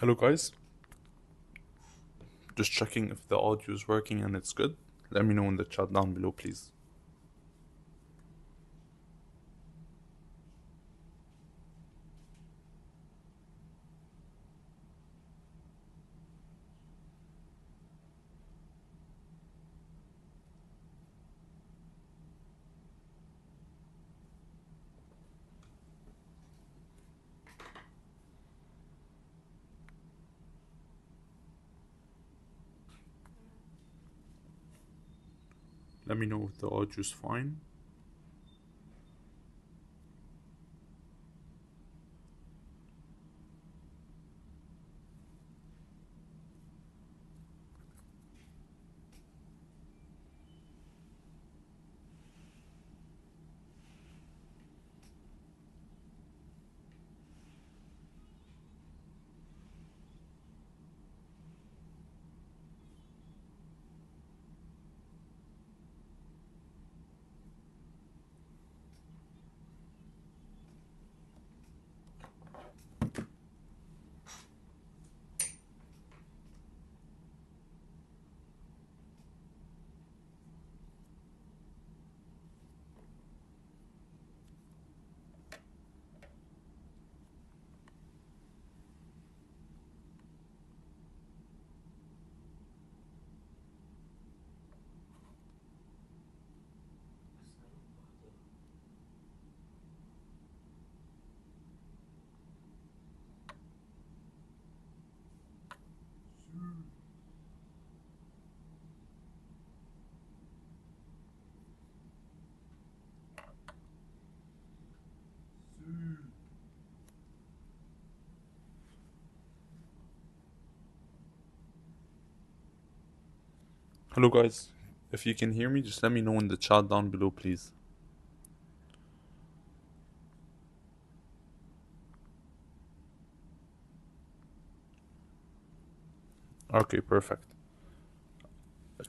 Hello guys, just checking if the audio is working and it's good. Let me know in the chat down below please. Let me know if the audio is fine. Hello guys, if you can hear me just let me know in the chat down below please. Okay, perfect.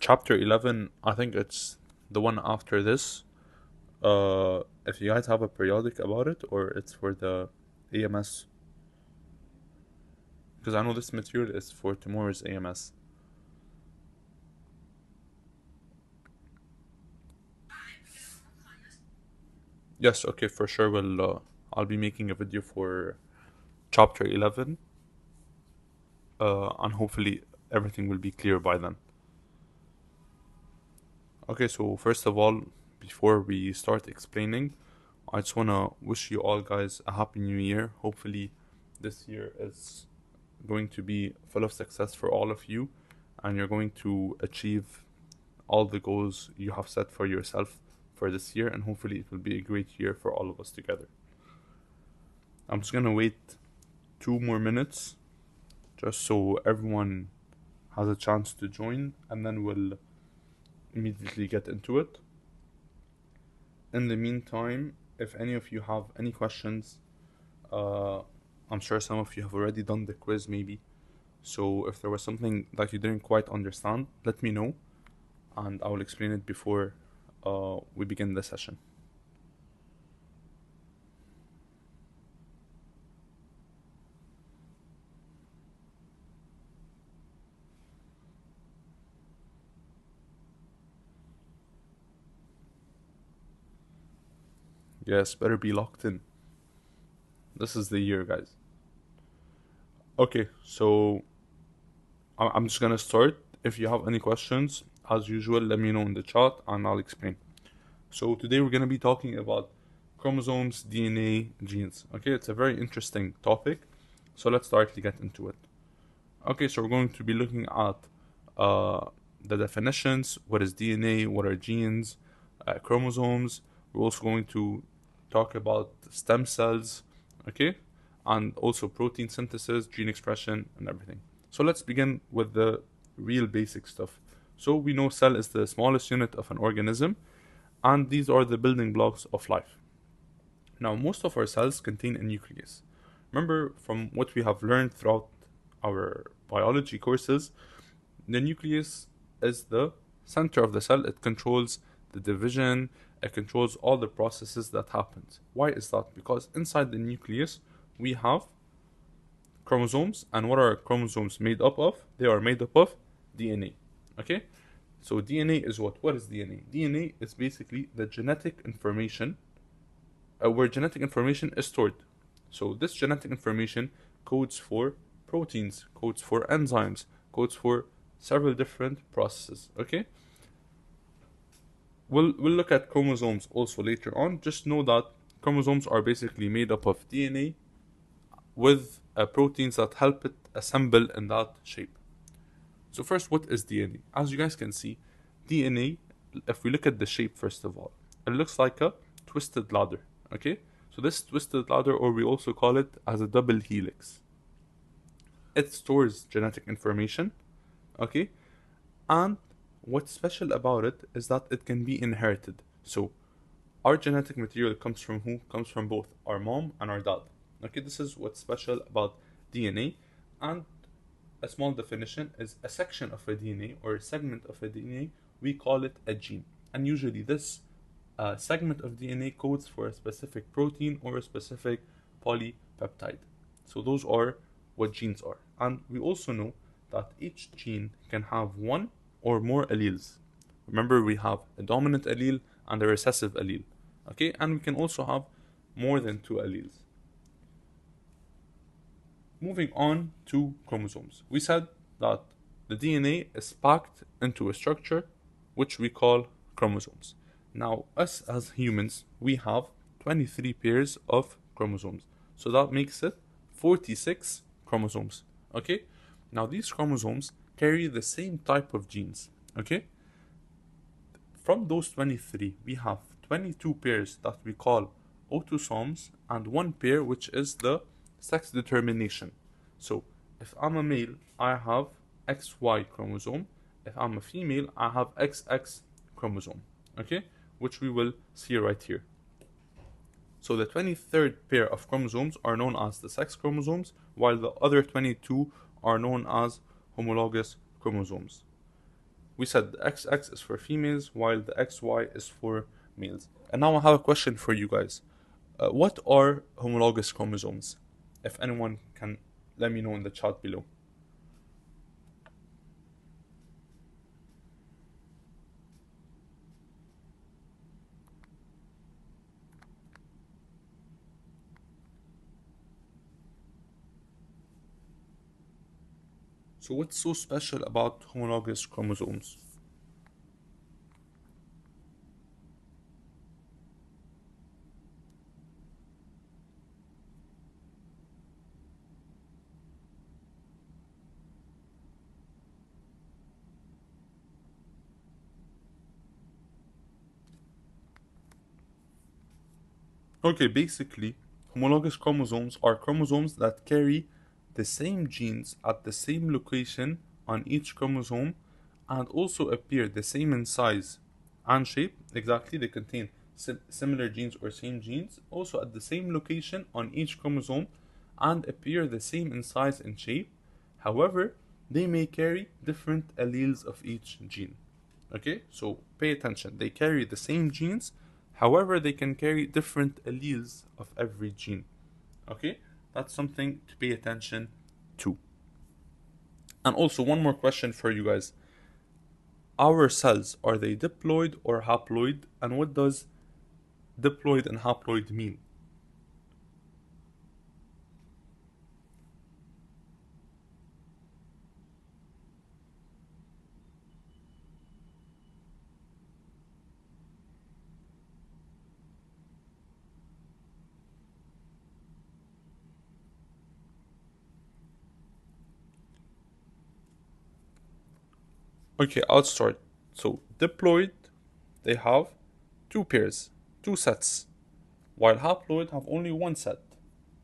Chapter 11, I think it's the one after this. If you guys have a periodic about it or it's for the AMS, because I know this material is for tomorrow's AMS. Yes, okay, for sure. I'll be making a video for chapter 11, and hopefully everything will be clear by then. Okay, so first of all, before we start explaining, I just wanna wish you all guys a happy new year. Hopefully this year is going to be full of success for all of you, and you're going to achieve all the goals you have set for yourself for this year, and hopefully it will be a great year for all of us together. I'm just gonna wait 2 more minutes just so everyone has a chance to join, and then we'll immediately get into it. In the meantime, if any of you have any questions, I'm sure some of you have already done the quiz maybe, so if there was something that you didn't quite understand, let me know and I will explain it before we begin the session. Yes, better be locked in. This is the year, guys. Okay, so I'm just gonna start. If you have any questions, as usual, let me know in the chat and I'll explain. So today we're gonna be talking about chromosomes, DNA, genes. Okay, it's a very interesting topic. So let's directly get into it. Okay, so we're going to be looking at the definitions. What is DNA? What are genes? Chromosomes. We're also going to talk about stem cells. Okay, and also protein synthesis, gene expression, and everything. So let's begin with the real basic stuff. So we know cell is the smallest unit of an organism, and these are the building blocks of life. Now, most of our cells contain a nucleus. Remember from what we have learned throughout our biology courses, the nucleus is the center of the cell. It controls the division, it controls all the processes that happen. Why is that? Because inside the nucleus we have chromosomes. And what are chromosomes made up of? They are made up of DNA. Okay? So DNA is what? What is DNA? DNA is basically the genetic information where genetic information is stored. So this genetic information codes for proteins, codes for enzymes, codes for several different processes. Okay? We'll look at chromosomes also later on. Just know that chromosomes are basically made up of DNA with proteins that help it assemble in that shape. So first, what is DNA? As you guys can see, DNA, if we look at the shape first of all, it looks like a twisted ladder. Okay? So this twisted ladder, or we also call it as a double helix, it stores genetic information. Okay? And what's special about it is that it can be inherited. So our genetic material comes from who? Comes from both our mom and our dad. Okay, this is what's special about DNA. And a small definition is a section of a DNA or a segment of a DNA, we call it a gene. And usually this segment of DNA codes for a specific protein or a specific polypeptide. So those are what genes are. And we also know that each gene can have one or more alleles. Remember, we have a dominant allele and a recessive allele. Okay, and we can also have more than two alleles. Moving on to chromosomes. We said that the DNA is packed into a structure which we call chromosomes. Now, us as humans, we have 23 pairs of chromosomes. So that makes it 46 chromosomes. Okay? Now, these chromosomes carry the same type of genes. Okay? From those 23, we have 22 pairs that we call autosomes and one pair which is the sex determination. So if I'm a male, I have XY chromosome. If I'm a female, I have XX chromosome. Okay? Which we will see right here. So the 23rd pair of chromosomes are known as the sex chromosomes, while the other 22 are known as homologous chromosomes. We said the XX is for females, while the XY is for males. And now I have a question for you guys. What are homologous chromosomes? If anyone can let me know in the chat below. So what's so special about homologous chromosomes? Okay, basically, homologous chromosomes are chromosomes that carry the same genes at the same location on each chromosome and also appear the same in size and shape. Exactly, they contain similar genes or same genes, also at the same location on each chromosome and appear the same in size and shape. However, they may carry different alleles of each gene. Okay, so pay attention. They carry the same genes, however, they can carry different alleles of every gene. Okay, that's something to pay attention to. And also, one more question for you guys. Our cells, are they diploid or haploid? And what does diploid and haploid mean? Okay, I'll start. So, diploid, they have two pairs, two sets, while haploid have only one set.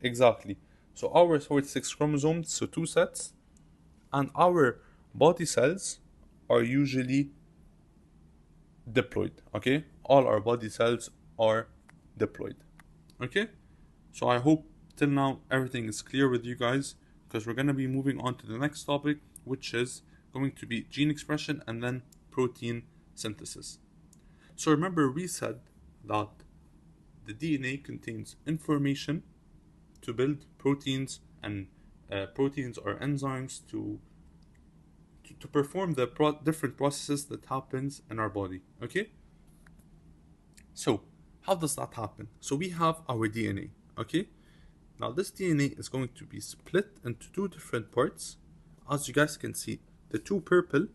Exactly. So, our 46 chromosomes, so two sets, and our body cells are usually diploid. Okay, all our body cells are diploid. Okay, so I hope till now everything is clear with you guys, because we're going to be moving on to the next topic, which is going to be gene expression and then protein synthesis. So remember, we said that the DNA contains information to build proteins and proteins or enzymes to perform the different processes that happens in our body. Okay, so how does that happen? So we have our DNA. Okay, now this DNA is going to be split into two different parts. As you guys can see, the two purple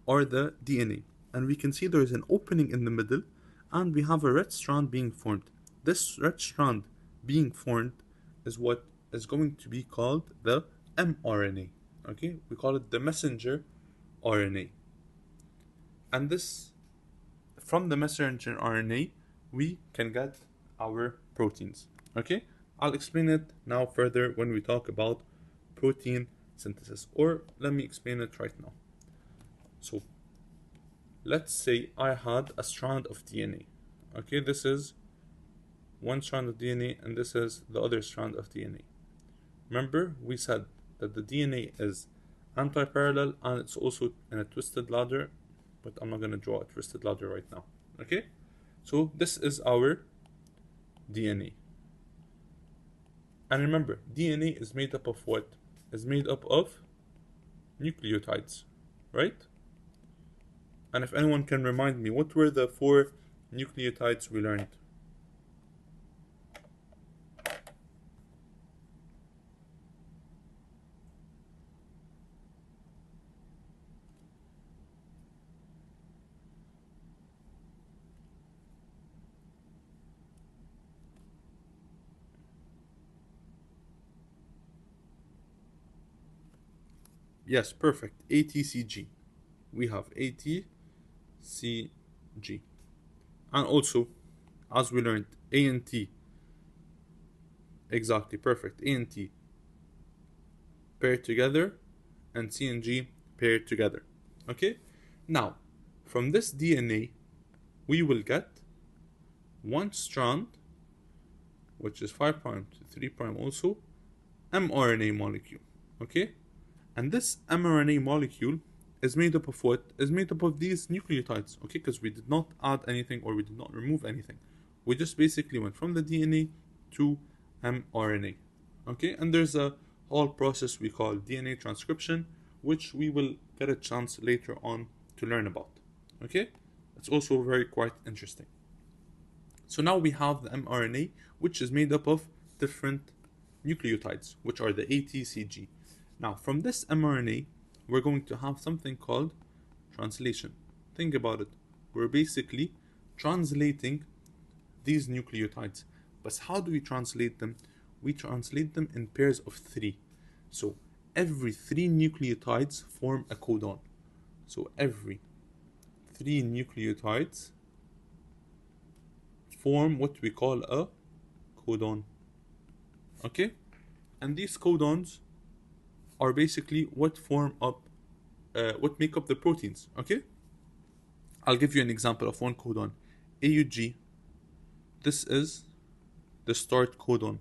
are the DNA, and we can see there is an opening in the middle, and we have a red strand being formed. This red strand being formed is what is going to be called the mRNA. Okay, we call it the messenger RNA. And this, from the messenger RNA, we can get our proteins. Okay, I'll explain it now further when we talk about protein synthesis, or let me explain it right now. So let's say I had a strand of DNA. Okay, this is one strand of DNA and this is the other strand of DNA. Remember, we said that the DNA is anti-parallel and it's also in a twisted ladder, but I'm not going to draw a twisted ladder right now. Okay, so this is our DNA. And remember, DNA is made up of what? Is made up of nucleotides, right? And if anyone can remind me, what were the 4 nucleotides we learned? Yes, perfect. ATCG. We have ATCG. And also, as we learned, A and T. Exactly, perfect. A and T paired together, and C and G paired together. Okay? Now, from this DNA, we will get one strand, which is 5' to 3' also, mRNA molecule. Okay? And this mRNA molecule is made up of what? Is made up of these nucleotides, okay? Because we did not add anything or we did not remove anything. We just basically went from the DNA to mRNA, okay? And there's a whole process we call DNA transcription, which we will get a chance later on to learn about, okay? It's also very quite interesting. So now we have the mRNA, which is made up of different nucleotides, which are the ATCG. Now, from this mRNA, we're going to have something called translation. Think about it. We're basically translating these nucleotides. But how do we translate them? We translate them in pairs of 3. So every 3 nucleotides form a codon. So every 3 nucleotides form what we call a codon. Okay? And these codons are basically what make up the proteins. Okay, I'll give you an example of one codon, AUG. This is the start codon.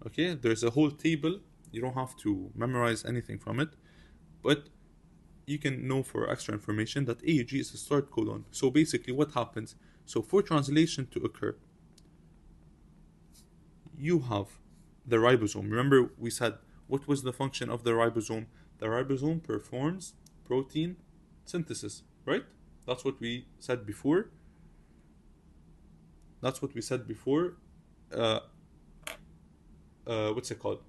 Okay, there's a whole table. You don't have to memorize anything from it, but you can know for extra information that AUG is the start codon. So basically, what happens? So for translation to occur, you have the ribosome. Remember, we said, what was the function of the ribosome? The ribosome performs protein synthesis, right? That's what we said before. What's it called?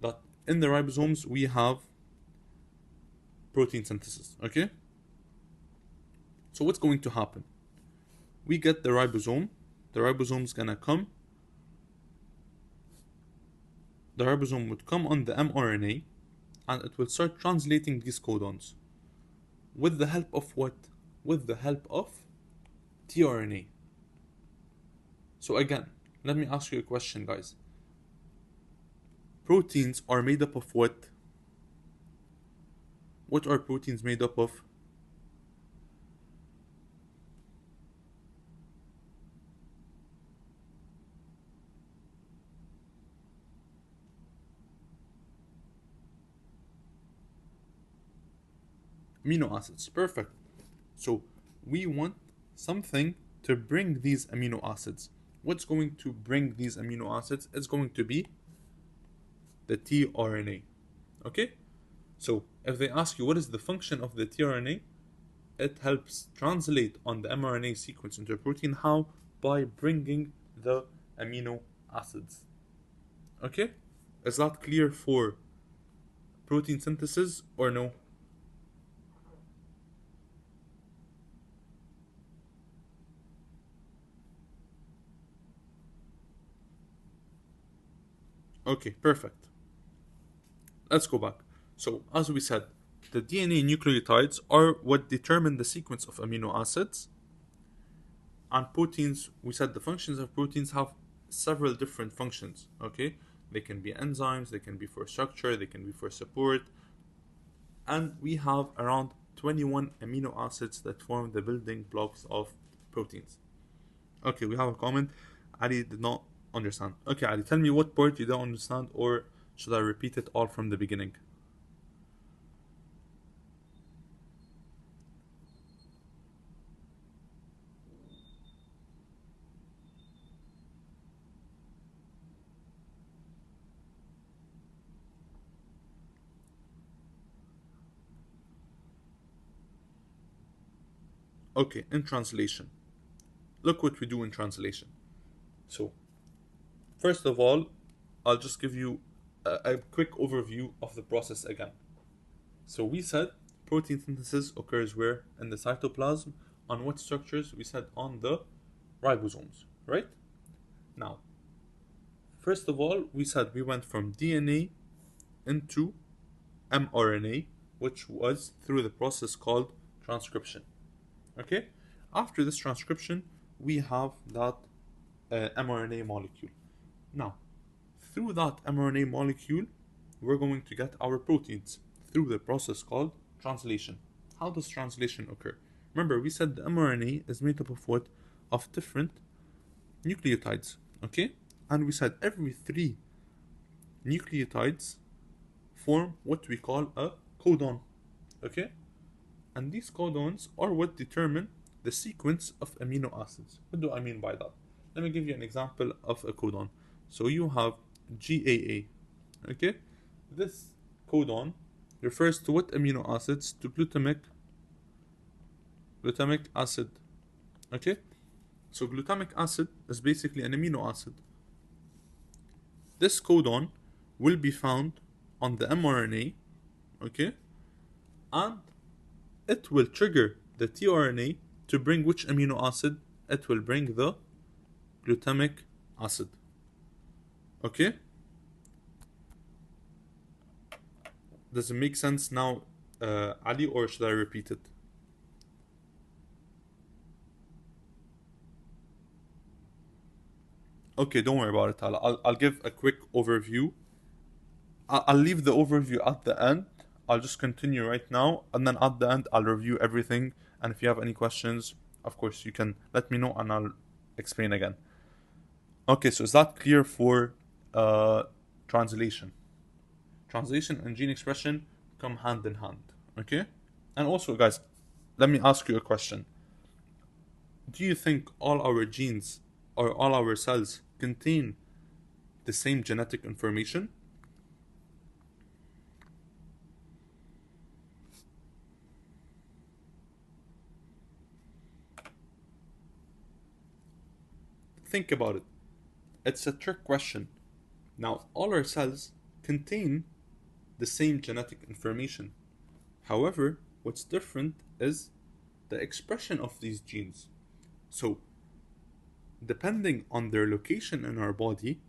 That in the ribosomes we have protein synthesis, okay? So what's going to happen? We get the ribosome. The ribosome's gonna come. The ribosome would come on the mRNA and it will start translating these codons. With the help of what? With the help of tRNA. So again, let me ask you a question, guys. Proteins are made up of what? What are proteins made up of? Amino acids. Perfect. So we want something to bring these amino acids. What's going to bring these amino acids? It's going to be the tRNA. Okay? So if they ask you what is the function of the tRNA, it helps translate on the mRNA sequence into a protein. How? By bringing the amino acids. Okay? Is that clear for protein synthesis or no? Okay, perfect. Let's go back. So, as we said, the DNA nucleotides are what determine the sequence of amino acids. And proteins, we said the functions of proteins have several different functions. Okay? They can be enzymes, they can be for structure, they can be for support. And we have around 21 amino acids that form the building blocks of proteins. Okay, we have a comment. Ali did not understand. Okay, Ali, tell me what part you don't understand, or should I repeat it all from the beginning? Okay, in translation. Look what we do in translation. So, first of all, I'll just give you a quick overview of the process again. So, we said protein synthesis occurs where? In the cytoplasm. On what structures? We said on the ribosomes, right? Now, first of all, we said we went from DNA into mRNA, which was through the process called transcription. Okay? After this transcription, we have that mRNA molecule. Now, through that mRNA molecule, we're going to get our proteins through the process called translation. How does translation occur? Remember, we said the mRNA is made up of what? Of different nucleotides. Okay? And we said every three nucleotides form what we call a codon. Okay? And these codons are what determine the sequence of amino acids. What do I mean by that? Let me give you an example of a codon. So you have GAA. Okay? This codon refers to what amino acids? To glutamic acid. Okay? So glutamic acid is basically an amino acid. This codon will be found on the mRNA, okay? And it will trigger the tRNA to bring which amino acid? It will bring the glutamic acid. Okay? Does it make sense now, Ali, or should I repeat it? Okay, don't worry about it, Ali. I'll give a quick overview. I'll leave the overview at the end. I'll just continue right now, and then at the end, I'll review everything. And if you have any questions, of course, you can let me know, and I'll explain again. Okay, so is that clear for uh, translation? Translation and gene expression come hand in hand. Okay? And also, guys, let me ask you a question. Do you think all our genes or all our cells contain the same genetic information? Think about it. It's a trick question. Now, all our cells contain the same genetic information. However, what's different is the expression of these genes. So, depending on their location in our body,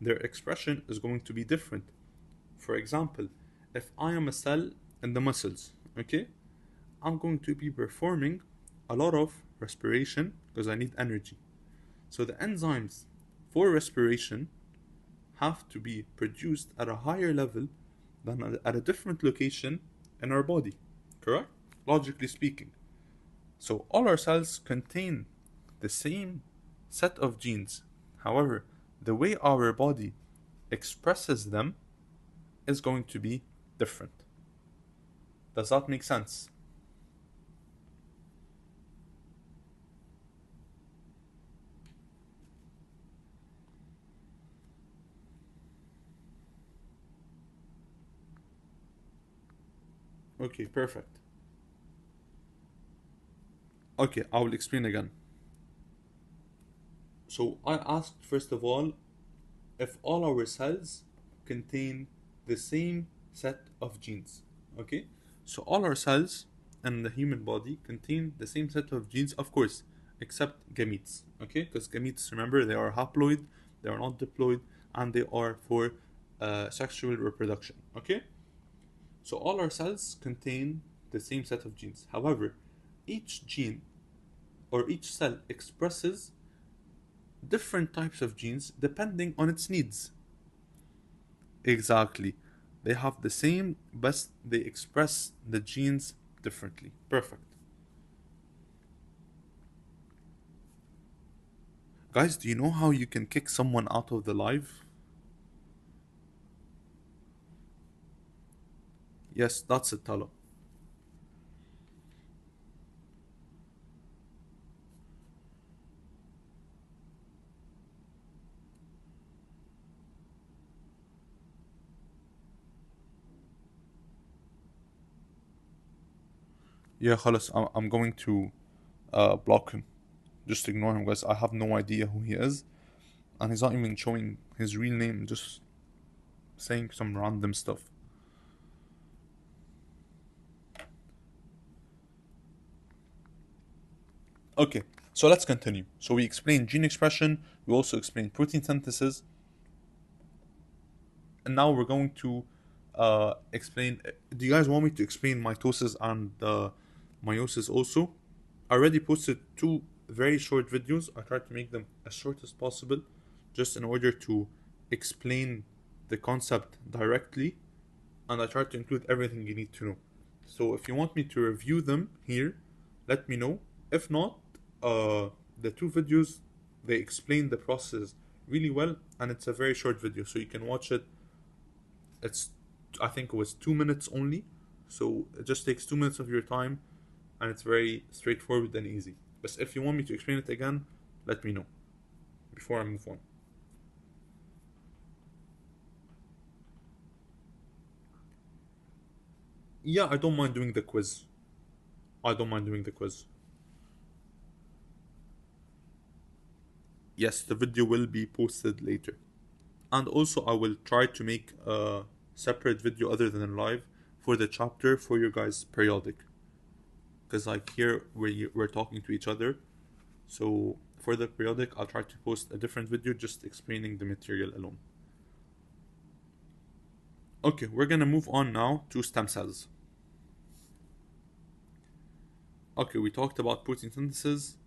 their expression is going to be different. For example, if I am a cell in the muscles, okay, I'm going to be performing a lot of respiration because I need energy. So the enzymes for respiration have to be produced at a higher level than at a different location in our body, correct? Logically speaking. So all our cells contain the same set of genes. However, the way our body expresses them is going to be different. Does that make sense? Okay, perfect. Okay, I will explain again. So I asked first of all if all our cells contain the same set of genes. Okay, so all our cells in the human body contain the same set of genes, of course, except gametes. Okay, because gametes, remember, they are haploid, they are not diploid, and they are for sexual reproduction. Okay, so all our cells contain the same set of genes. However, each gene or each cell expresses different types of genes depending on its needs. Exactly. They have the same, but they express the genes differently. Perfect. Guys, do you know how you can kick someone out of the live? Yes, that's it, Talo. Yeah, خلاص, I'm going to block him. Just ignore him, guys. I have no idea who he is. And he's not even showing his real name, just saying some random stuff. Okay, so let's continue. So we explained gene expression, we also explained protein synthesis, and now we're going to explain. Do you guys want me to explain mitosis and meiosis also? I already posted two very short videos. I tried to make them as short as possible, just in order to explain the concept directly, and I tried to include everything you need to know. So if you want me to review them here, let me know. If not, the two videos, they explain the process really well, and it's a very short video, so you can watch it. It's, I think it was 2 minutes only, so it just takes 2 minutes of your time, and it's very straightforward and easy. But if you want me to explain it again, let me know before I move on. Yeah, I don't mind doing the quiz. I don't mind doing the quiz. Yes, the video will be posted later. And also, I will try to make a separate video other than live for the chapter for you guys periodic. Because, like, here we're talking to each other. So, for the periodic, I'll try to post a different video just explaining the material alone. Okay, we're gonna move on now to stem cells. Okay, we talked about protein synthesis.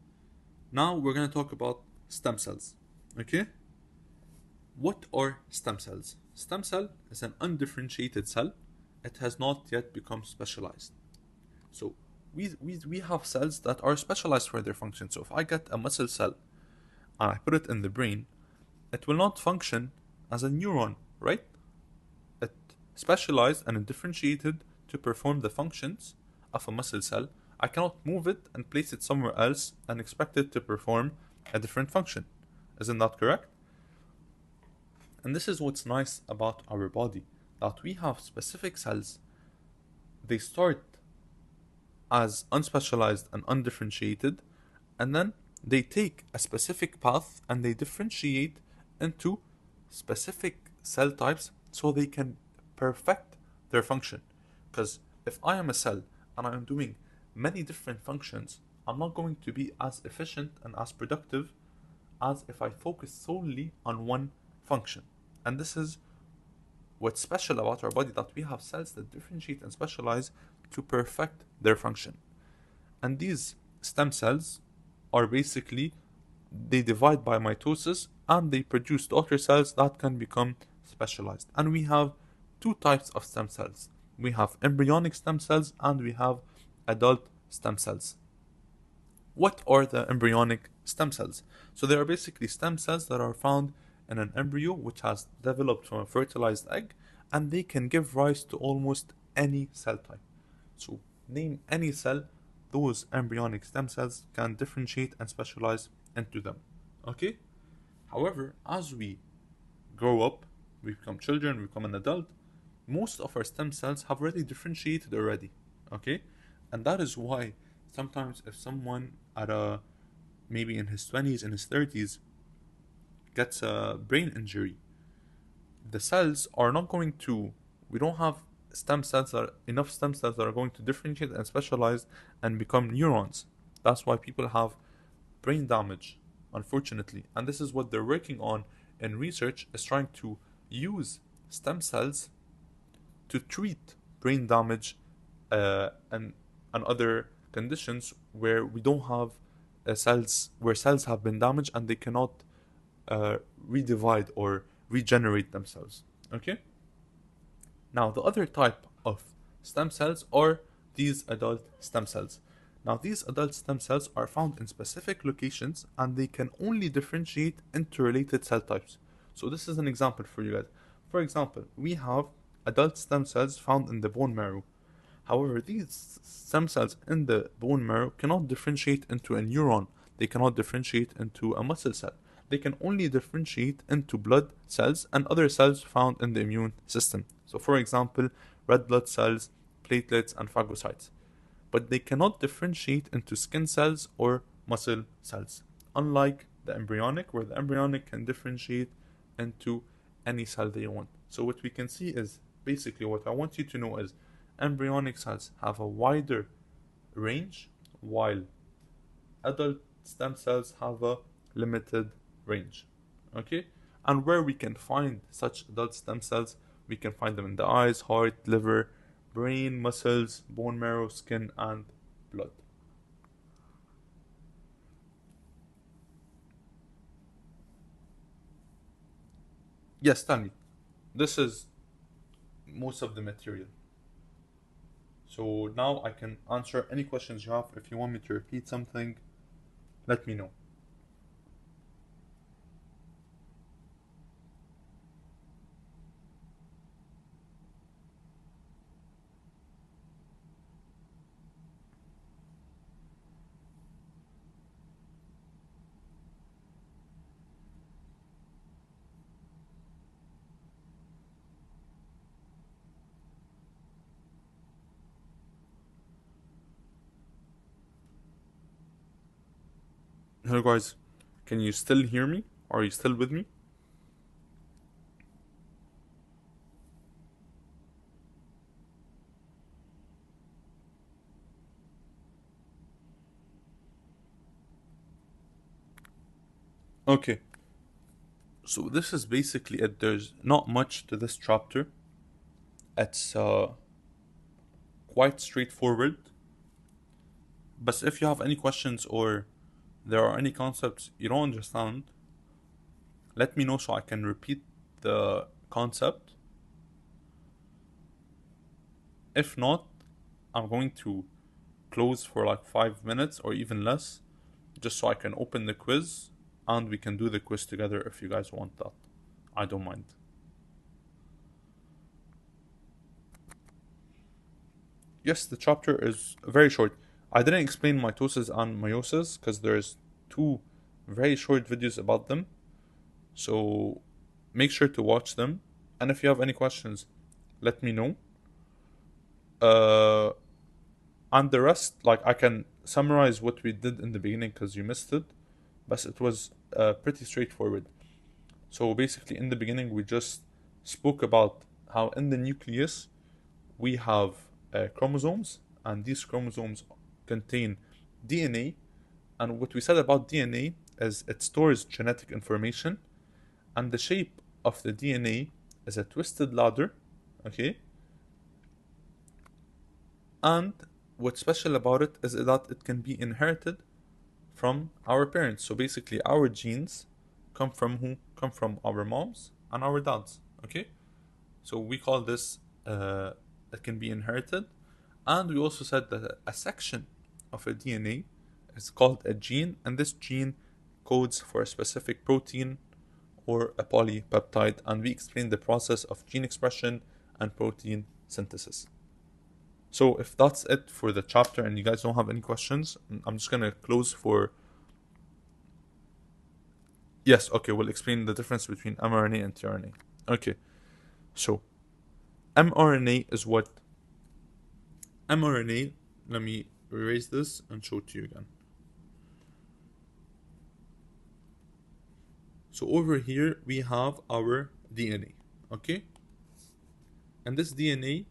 Now we're gonna talk about stem cells. Okay? What are stem cells? Stem cell is an undifferentiated cell. It has not yet become specialized. So we have cells that are specialized for their function. So if I get a muscle cell and I put it in the brain, it will not function as a neuron, right? It specialized and differentiated to perform the functions of a muscle cell. I cannot move it and place it somewhere else and expect it to perform a different function. Isn't that correct? And this is what's nice about our body, that we have specific cells. They start as unspecialized and undifferentiated, and then they take a specific path and they differentiate into specific cell types so they can perfect their function. Because if I am a cell and I am doing many different functions, I'm not going to be as efficient and as productive as if I focus solely on one function. And this is what's special about our body, that we have cells that differentiate and specialize to perfect their function. And these stem cells are basically, they divide by mitosis and they produce daughter cells that can become specialized. And we have two types of stem cells. We have embryonic stem cells and we have adult stem cells. What are the embryonic stem cells? So they are basically stem cells that are found in an embryo which has developed from a fertilized egg, and they can give rise to almost any cell type. So name any cell, those embryonic stem cells can differentiate and specialize into them. Okay? However, as we grow up, we become children, we become an adult, most of our stem cells have already differentiated already. Okay, and that is why sometimes if someone at a maybe in his 20s, in his 30s, gets a brain injury, the cells are not going to, we don't have stem cells that enough stem cells that are going to differentiate and specialize and become neurons. That's why people have brain damage, unfortunately. And this is what they're working on in research, is trying to use stem cells to treat brain damage and other conditions where we don't have cells, where cells have been damaged and they cannot redivide or regenerate themselves. Okay? Now, the other type of stem cells are these adult stem cells. Now, these adult stem cells are found in specific locations and they can only differentiate into related cell types. So, this is an example for you guys. For example, we have adult stem cells found in the bone marrow. However, these stem cells in the bone marrow cannot differentiate into a neuron, they cannot differentiate into a muscle cell. They can only differentiate into blood cells and other cells found in the immune system. So, for example, red blood cells, platelets, and phagocytes. But they cannot differentiate into skin cells or muscle cells, unlike the embryonic, where the embryonic can differentiate into any cell they want. So, what we can see is basically what I want you to know is embryonic cells have a wider range, while adult stem cells have a limited range. Okay? And where we can find such adult stem cells, we can find them in the eyes, heart, liver, brain, muscles, bone marrow, skin, and blood. Yes, tell me. This is most of the material. So now I can answer any questions you have. If you want me to repeat something, let me know. Hello, guys. Can you still hear me? Are you still with me? Okay. So this is basically it. There's not much to this chapter. It's quite straightforward. But if you have any questions or there are any concepts you don't understand, let me know so I can repeat the concept. If not, I'm going to close for like 5 minutes or even less, just so I can open the quiz and we can do the quiz together if you guys want that. I don't mind. Yes, the chapter is very short. I didn't explain mitosis and meiosis because there's two very short videos about them. So make sure to watch them. And if you have any questions, let me know. Uh, and the rest, like I can summarize what we did in the beginning because you missed it, but it was pretty straightforward. So basically, in the beginning, we just spoke about how in the nucleus we have chromosomes, and these chromosomes contain DNA. And what we said about DNA is it stores genetic information, and the shape of the DNA is a twisted ladder, okay? And what's special about it is that it can be inherited from our parents. So basically, our genes come from who? Come from our moms and our dads, okay? So we call this it can be inherited. And we also said that a section of a DNA is called a gene, and this gene codes for a specific protein or a polypeptide. And we explained the process of gene expression and protein synthesis. So if that's it for the chapter and you guys don't have any questions, I'm just gonna close for. Yes, okay, we'll explain the difference between mRNA and tRNA. Okay, so mRNA is what mRNA, let me erase this and show it to you again. So over here we have our DNA, okay? And this DNA,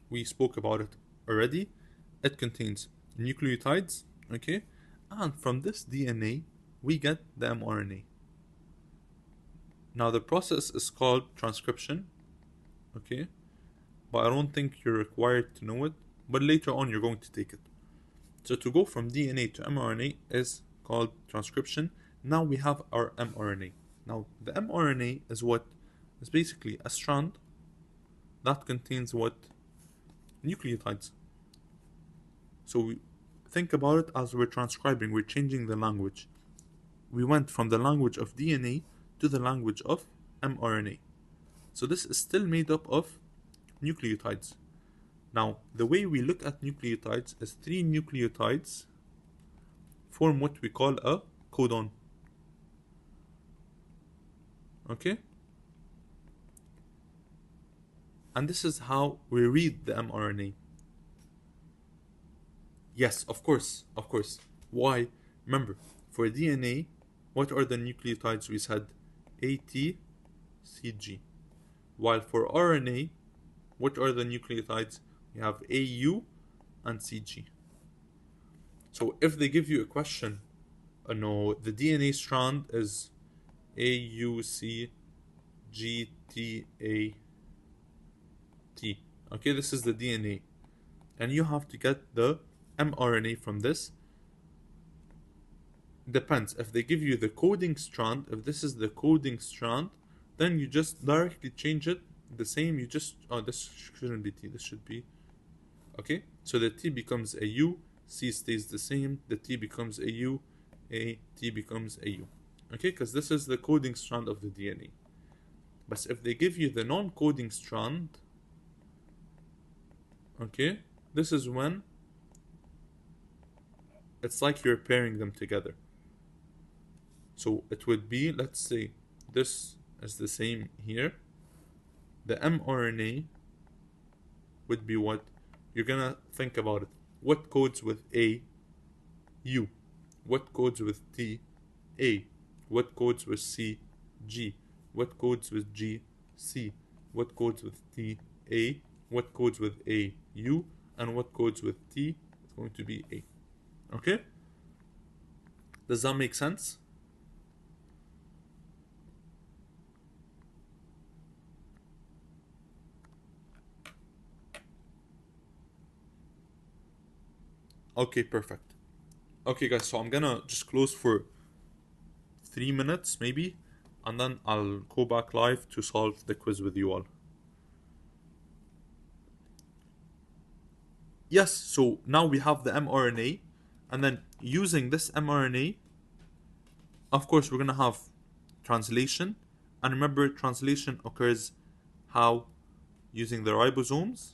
we spoke about it already. It contains nucleotides, okay? And from this DNA, we get the mRNA. Now the process is called transcription, okay? But I don't think you're required to know it, but later on you're going to take it. So to go from DNA to mRNA is called transcription. Now we have our mRNA. Now the mRNA is what is basically a strand that contains what? Nucleotides. So we think about it as we're transcribing, we're changing the language. We went from the language of DNA to the language of mRNA. So this is still made up of nucleotides. Now, the way we look at nucleotides is 3 nucleotides form what we call a codon. Okay? And this is how we read the mRNA. Yes, of course. Why? Remember, for DNA, what are the nucleotides we said? A, T, C, G. While for RNA, what are the nucleotides? We have AU and CG. So if they give you a question, no, the DNA strand is AUCGTAT. Okay, this is the DNA. And you have to get the mRNA from this. Depends. If they give you the coding strand, if this is the coding strand, then you just directly change it the same. You just, this shouldn't be T, this should be, okay? So the T becomes a U, C stays the same, the T becomes a U, A, T becomes a U. Okay, because this is the coding strand of the DNA. But if they give you the non-coding strand, okay, this is when it's like you're pairing them together. So it would be, let's say, this is the same here. The mRNA would be what? You're gonna think about it. What codes with A? U. What codes with T? A. What codes with C? G. What codes with G? C. What codes with T? A. What codes with A? U. And what codes with T? It's going to be A. Okay? Does that make sense? Okay, perfect. Okay, guys, so I'm gonna just close for 3 minutes, maybe, and then I'll go back live to solve the quiz with you all. Yes, so now we have the mRNA, and then using this mRNA, of course, we're gonna have translation. And remember, translation occurs how? Using the ribosomes.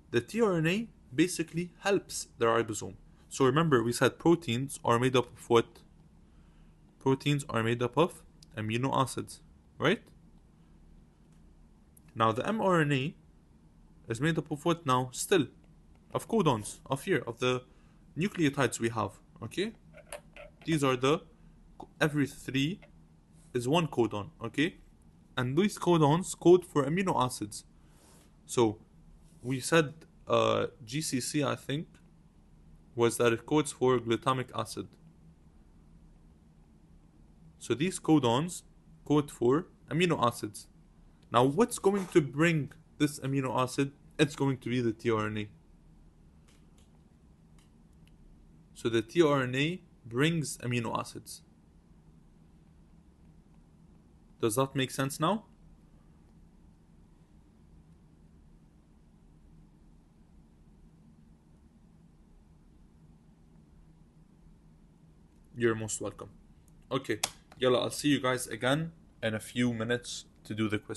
The tRNA basically helps the ribosome. So remember, we said proteins are made up of what? Proteins are made up of amino acids, right? Now the mRNA is made up of what now? Still, of codons, of the nucleotides we have, okay? These are every 3 is 1 codon, okay? And these codons code for amino acids. So we said GCC, I think, was that it codes for glutamic acid. So these codons code for amino acids. Now what's going to bring this amino acid? It's going to be the tRNA. So the tRNA brings amino acids. Does that make sense now? You're most welcome. Okay, yalla, I'll see you guys again in a few minutes to do the quiz.